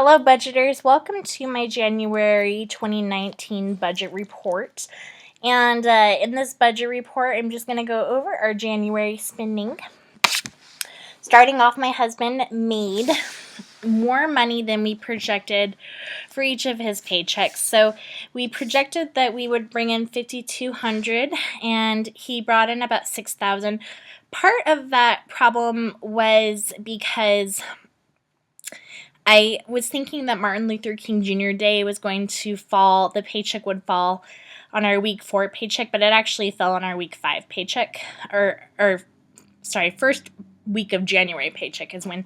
Hello budgeters, welcome to my January 2019 budget report. And in this budget report, I'm just going to go over our January spending. Starting off, my husband made more money than we projected for each of his paychecks. So we projected that we would bring in $5,200 and he brought in about $6,000. Part of that problem was because I was thinking that Martin Luther King Jr. Day was going to fall, the paycheck would fall on our week 4 paycheck, but it actually fell on our week 5 paycheck, first week of January paycheck is when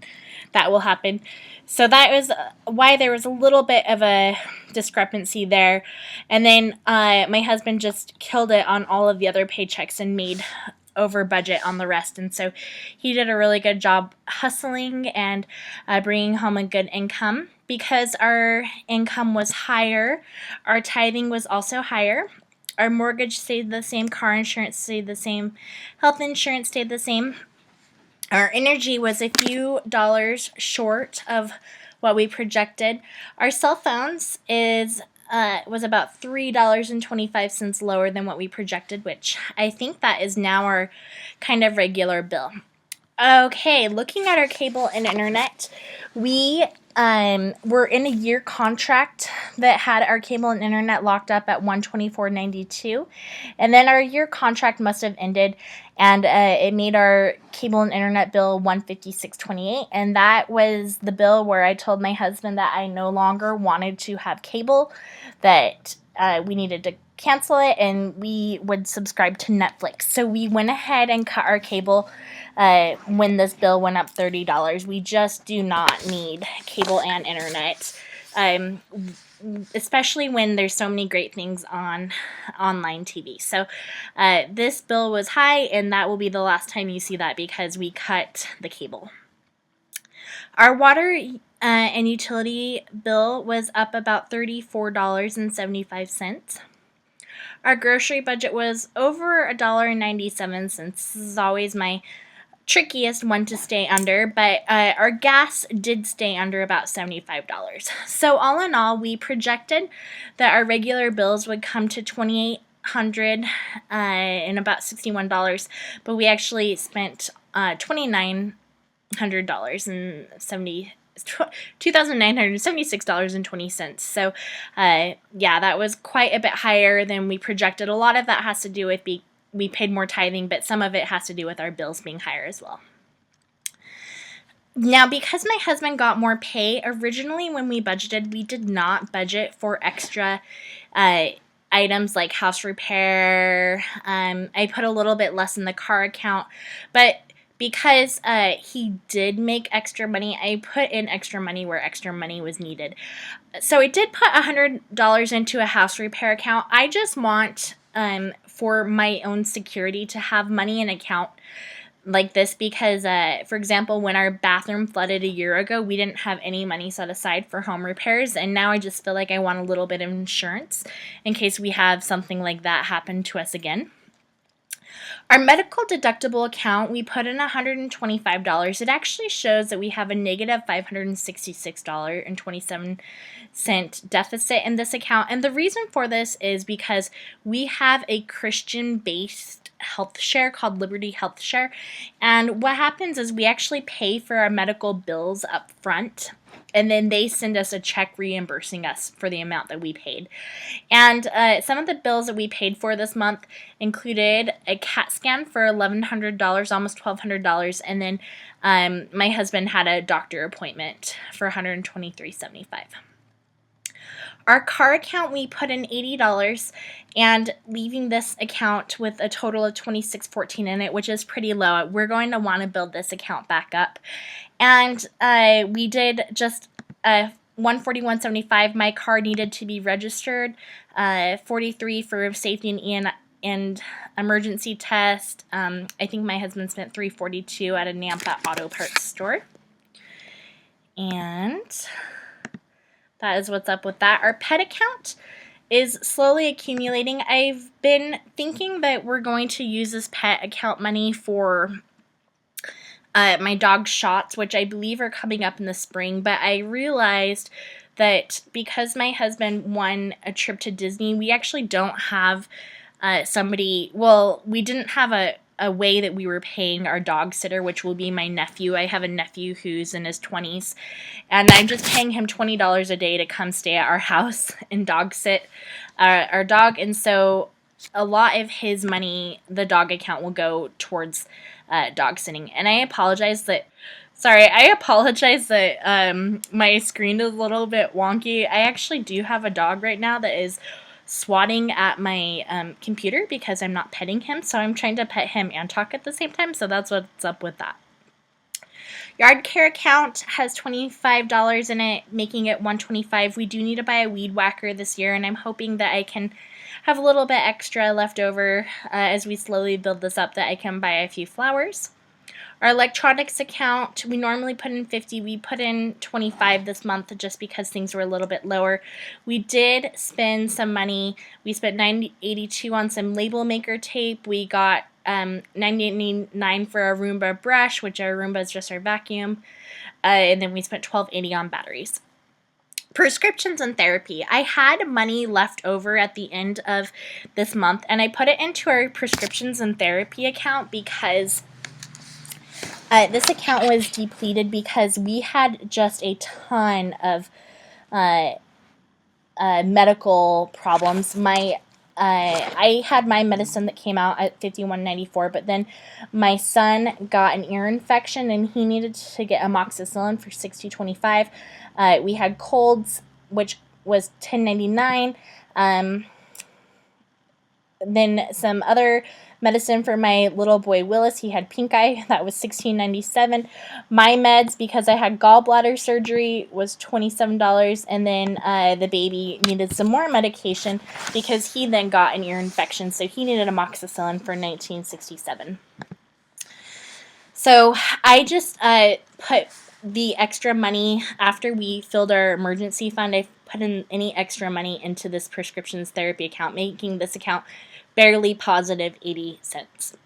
that will happen. So that was why there was a little bit of a discrepancy there. And then my husband just killed it on all of the other paychecks and made over budget on the rest, and so he did a really good job hustling and bringing home a good income. Because our income was higher, our tithing was also higher, our mortgage stayed the same, car insurance stayed the same, health insurance stayed the same. Our energy was a few dollars short of what we projected. Our cell phones was about $3.25 lower than what we projected, which I think that is now our kind of regular bill. Okay, looking at our cable and internet, we were in a year contract that had our cable and internet locked up at $124.92, and then our year contract must have ended, and it made our cable and internet bill $156.28, and that was the bill where I told my husband that I no longer wanted to have cable, that we needed to cancel it, and we would subscribe to Netflix. So we went ahead and cut our cable when this bill went up $30. We just do not need cable and internet, especially when there's so many great things on online TV. So this bill was high, and that will be the last time you see that because we cut the cable. Our water and utility bill was up about $34.75. Our grocery budget was over $1.97. This is always my trickiest one to stay under, but our gas did stay under about $75. So all in all, we projected that our regular bills would come to $2,800 and about $61, but we actually spent $2,900 and $2,976.20. So yeah, that was quite a bit higher than we projected. A lot of that has to do with we paid more tithing, but some of it has to do with our bills being higher as well. Now, because my husband got more pay, originally when we budgeted, we did not budget for extra items like house repair. I put a little bit less in the car account, but because he did make extra money, I put in extra money where extra money was needed. So I did put $100 into a house repair account. I just want for my own security to have money in account like this because, for example, when our bathroom flooded a year ago, we didn't have any money set aside for home repairs, and now I just feel like I want a little bit of insurance in case we have something like that happen to us again. Our medical deductible account, we put in $125. It actually shows that we have a negative $566.27 deficit in this account. And the reason for this is because we have a Christian-based health share called Liberty Health Share. And what happens is we actually pay for our medical bills up front, and then they send us a check reimbursing us for the amount that we paid. And some of the bills that we paid for this month included a CAT scan for $1,100, almost $1,200, and then my husband had a doctor appointment for $123.75. Our car account, we put in $80 and leaving this account with a total of $26.14 in it, which is pretty low. We're going to want to build this account back up. And we did just $141.75. My car needed to be registered, $43 for safety and emergency test. I think my husband spent $342 at a Nampa auto parts store. And that is what's up with that. Our pet account is slowly accumulating. I've been thinking that we're going to use this pet account money for my dog shots, which I believe are coming up in the spring, but I realized that because my husband won a trip to Disney, we actually don't have we didn't have a way that we were paying our dog sitter, which will be my nephew. I have a nephew who's in his 20s, and I'm just paying him $20 a day to come stay at our house and dog sit our dog. And so a lot of his money, the dog account, will go towards dog sitting. And I apologize that my screen is a little bit wonky. I actually do have a dog right now that is swatting at my computer because I'm not petting him, so I'm trying to pet him and talk at the same time, so that's what's up with that. Yard care account has $25 in it, making it $125. We do need to buy a weed whacker this year, and I'm hoping that I can have a little bit extra left over as we slowly build this up, that I can buy a few flowers. Our electronics account, we normally put in $50. We put in $25 this month just because things were a little bit lower. We did spend some money. We spent $82 on some label maker tape. We got $9.89 for our Roomba brush, which our Roomba is just our vacuum. And then we spent $12.80 on batteries. Prescriptions and therapy. I had money left over at the end of this month, and I put it into our prescriptions and therapy account because this account was depleted because we had just a ton of medical problems. I had my medicine that came out at $51.94, but then my son got an ear infection and he needed to get amoxicillin for $60.25. We had colds, which was $10.99. Then some other medicine for my little boy Willis. He had pink eye. That was $16.97. My meds, because I had gallbladder surgery, was $27. And then the baby needed some more medication because he then got an ear infection. So he needed amoxicillin for $19.67. So I just put the extra money after we filled our emergency fund. I put in any extra money into this prescriptions therapy account, making this account barely positive 80 cents.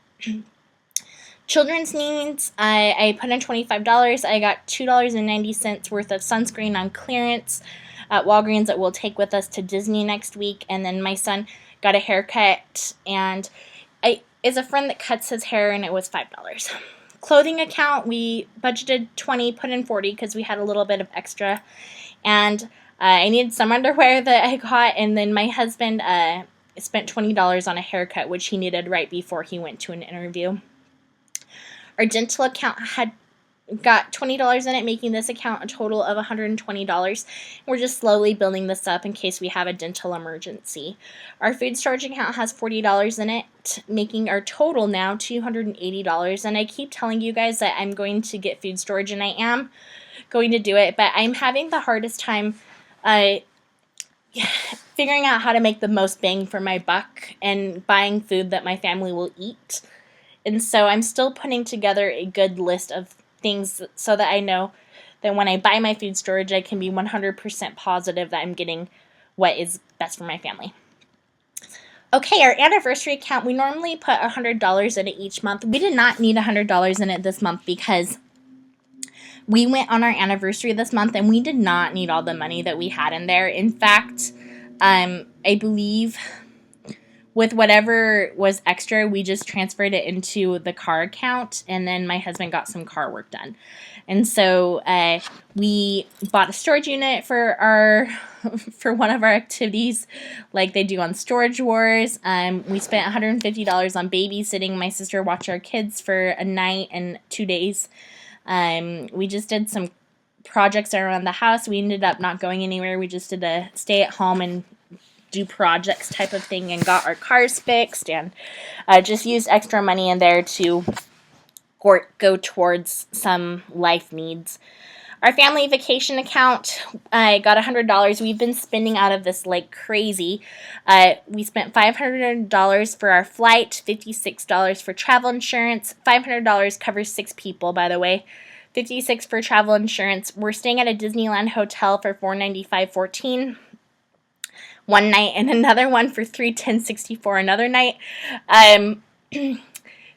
Children's needs, I put in $25. I got $2.90 worth of sunscreen on clearance at Walgreens that we'll take with us to Disney next week. And then my son got a haircut, and is a friend that cuts his hair, and it was $5. Clothing account, we budgeted $20, put in $40 because we had a little bit of extra. And I needed some underwear that I got, and then my husband spent $20 on a haircut, which he needed right before he went to an interview. Our dental account had got $20 in it, making this account a total of $120. We're just slowly building this up in case we have a dental emergency. Our food storage account has $40 in it, making our total now $280. And I keep telling you guys that I'm going to get food storage, and I am going to do it, but I'm having the hardest time figuring out how to make the most bang for my buck and buying food that my family will eat. And so I'm still putting together a good list of things so that I know that when I buy my food storage, I can be 100% positive that I'm getting what is best for my family. Okay, our anniversary account, we normally put $100 in it each month. We did not need $100 in it this month because we went on our anniversary this month and we did not need all the money that we had in there. In fact, I believe with whatever was extra, we just transferred it into the car account, and then my husband got some car work done. And so we bought a storage unit for one of our activities, like they do on Storage Wars. We spent $150 on babysitting. My sister watched our kids for a night and 2 days. We just did some projects around the house. We ended up not going anywhere. We just did a stay at home and do projects type of thing, and got our cars fixed, and just used extra money in there to go towards some life needs. Our family vacation account, I got $100. We've been spending out of this like crazy. We spent $500 for our flight, $56 for travel insurance. $500 covers 6 people, by the way. $56 for travel insurance. We're staying at a Disneyland hotel for $495.14 one night, and another one for $310.64 another night.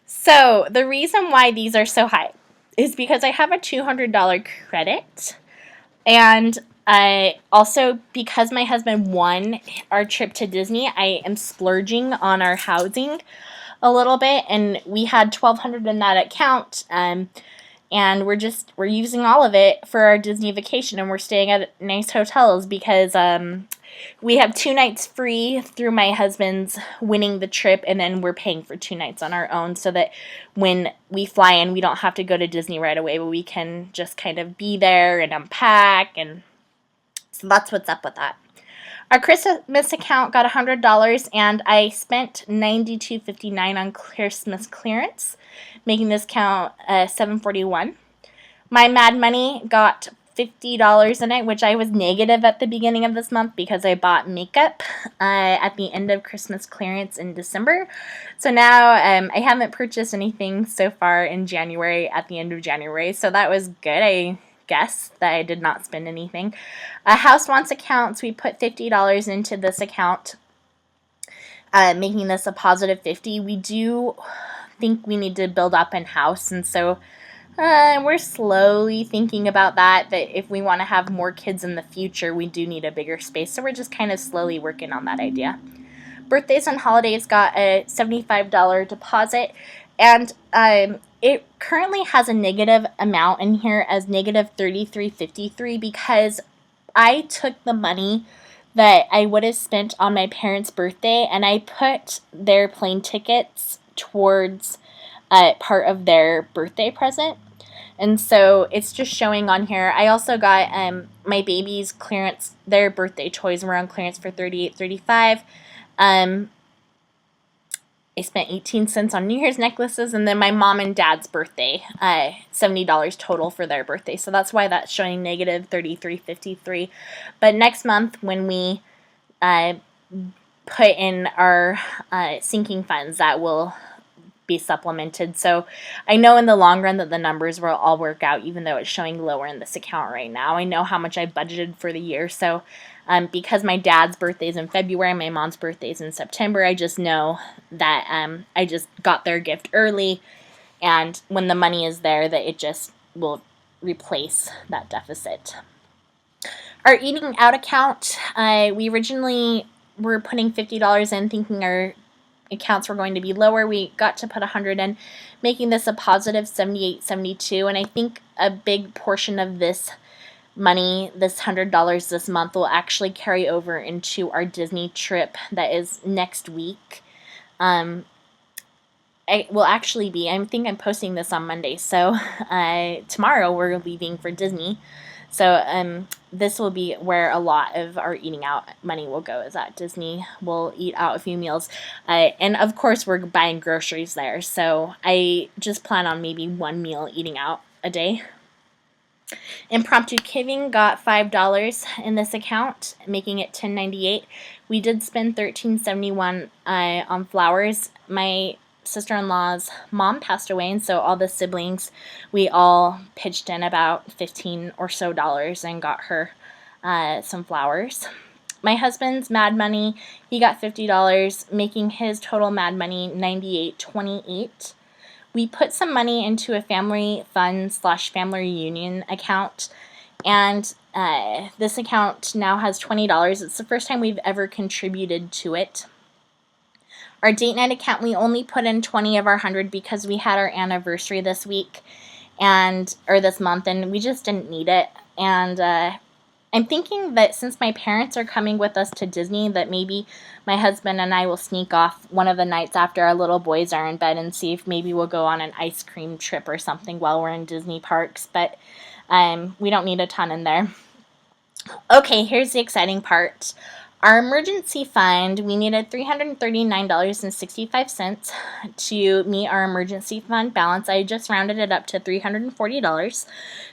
So the reason why these are so high is because I have a $200 credit. And I also, because my husband won our trip to Disney, I am splurging on our housing a little bit, and we had $1,200 in that account. And we're using all of it for our Disney vacation, and we're staying at nice hotels because we have 2 nights free through my husband's winning the trip, and then we're paying for 2 nights on our own so that when we fly in, we don't have to go to Disney right away, but we can just kind of be there and unpack, and so that's what's up with that. Our Christmas account got $100, and I spent $92.59 on Christmas clearance, making this count $741. My Mad Money got $50 in it, which I was negative at the beginning of this month because I bought makeup at the end of Christmas clearance in December. So now I haven't purchased anything so far in January at the end of January, so that was good. I guess that I did not spend anything. House Wants accounts, we put $50 into this account, making this a positive 50. We do think we need to build up in house, and so we're slowly thinking about that if we want to have more kids in the future, we do need a bigger space. So we're just kind of slowly working on that idea. Birthdays and holidays got a $75 deposit, and it currently has a negative amount in here as negative $33.53 because I took the money that I would have spent on my parents' birthday and I put their plane tickets towards part of their birthday present. And so it's just showing on here. I also got my baby's clearance. Their birthday toys were on clearance for $38.35. I spent 18 cents on New Year's necklaces, and then my mom and dad's birthday, $70 total for their birthday. So that's why that's showing negative $33.53. But next month, when we put in our sinking funds, that will be supplemented. So I know in the long run that the numbers will all work out, even though it's showing lower in this account right now. I know how much I budgeted for the year. So because my dad's birthday is in February, my mom's birthday is in September, I just know that I just got their gift early, and when the money is there, that it just will replace that deficit. Our eating out account, we originally were putting $50 in, thinking our accounts were going to be lower. We got to put $100 in, making this a positive $78.72, and I think a big portion of this money, this $100 this month, will actually carry over into our Disney trip that is next week. It will actually be, I think I'm posting this on Monday, so tomorrow we're leaving for Disney. So this will be where a lot of our eating out money will go, is at Disney. We'll eat out a few meals. And of course we're buying groceries there, so I just plan on maybe one meal eating out a day. Impromptu giving got $5 in this account, making it $10.98. We did spend $13.71 on flowers. My sister-in-law's mom passed away, and so all the siblings, we all pitched in about $15 or so and got her some flowers. My husband's Mad Money, he got $50, making his total Mad Money $98.28. We put some money into a family fund / family reunion account, and this account now has $20. It's the first time we've ever contributed to it. Our date night account, we only put in 20 of our 100 because we had our anniversary this week or this month, and we just didn't need it. And I'm thinking that since my parents are coming with us to Disney, that maybe my husband and I will sneak off one of the nights after our little boys are in bed and see if maybe we'll go on an ice cream trip or something while we're in Disney parks. But we don't need a ton in there. Okay, here's the exciting part. Our emergency fund, we needed $339.65 to meet our emergency fund balance. I just rounded it up to $340.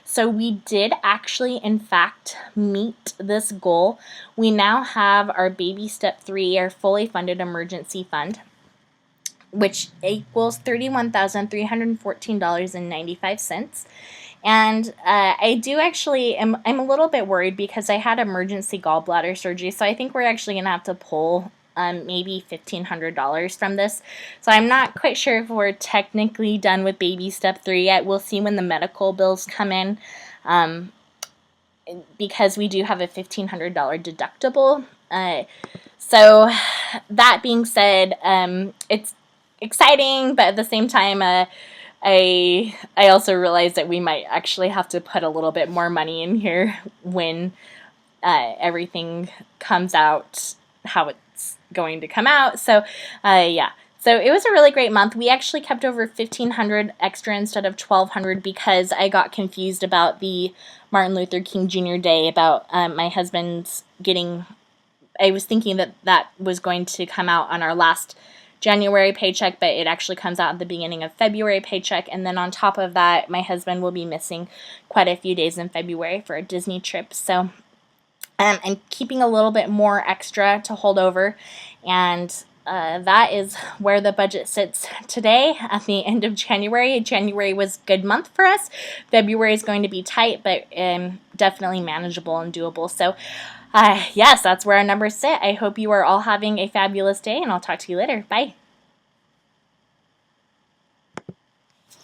So we did actually, in fact, meet this goal. We now have our baby step 3, our fully funded emergency fund, which equals $31,314.95. And I do actually, I'm a little bit worried because I had emergency gallbladder surgery, so I think we're actually going to have to pull maybe $1,500 from this. So I'm not quite sure if we're technically done with baby step 3 yet. We'll see when the medical bills come in, because we do have a $1,500 deductible. So that being said, it's exciting, but at the same time, I also realize that we might actually have to put a little bit more money in here when everything comes out how it's going to come out. So yeah. So it was a really great month. We actually kept over $1,500 extra instead of $1,200 because I got confused about the Martin Luther King Jr. Day, about my husband's getting. I was thinking that that was going to come out on our last January paycheck, but it actually comes out at the beginning of February paycheck. And then on top of that, my husband will be missing quite a few days in February for a Disney trip. So I'm keeping a little bit more extra to hold over, and that is where the budget sits today at the end of January. January was a good month for us. February is going to be tight, but definitely manageable and doable. So yes, that's where our numbers sit. I hope you are all having a fabulous day, and I'll talk to you later. Bye.